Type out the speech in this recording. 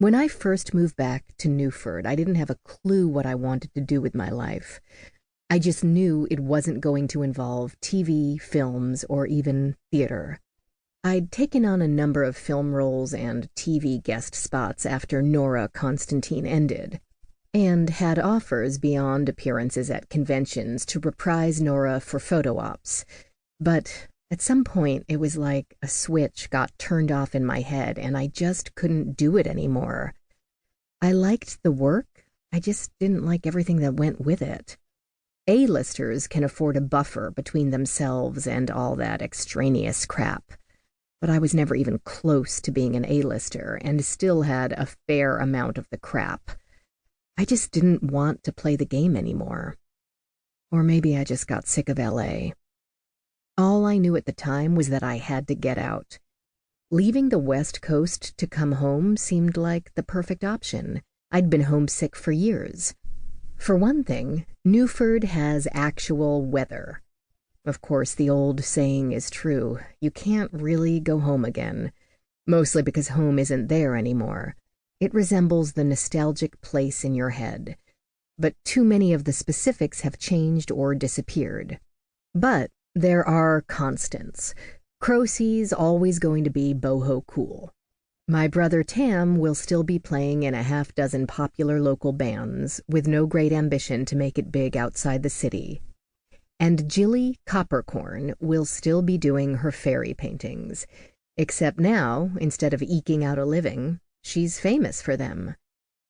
When I first moved back to Newford, I didn't have a clue what I wanted to do with my life. I just knew it wasn't going to involve TV, films, or even theater. I'd taken on a number of film roles and TV guest spots after Nora Constantine ended, and had offers beyond appearances at conventions to reprise Nora for photo ops. But at some point, it was like a switch got turned off in my head, and I just couldn't do it anymore. I liked the work, I just didn't like everything that went with it. A-listers can afford a buffer between themselves and all that extraneous crap. But I was never even close to being an A-lister, and still had a fair amount of the crap. I just didn't want to play the game anymore. Or maybe I just got sick of LA. All I knew at the time was that I had to get out. Leaving the West Coast to come home seemed like the perfect option. I'd been homesick for years. For one thing, Newford has actual weather. Of course, the old saying is true. You can't really go home again. Mostly because home isn't there anymore. It resembles the nostalgic place in your head. But too many of the specifics have changed or disappeared. But there are constants. Crowsea's always going to be boho cool. My brother Tam will still be playing in a half-dozen popular local bands, with no great ambition to make it big outside the city. And Jilly Coppercorn will still be doing her faerie paintings. Except now, instead of eking out a living, she's famous for them.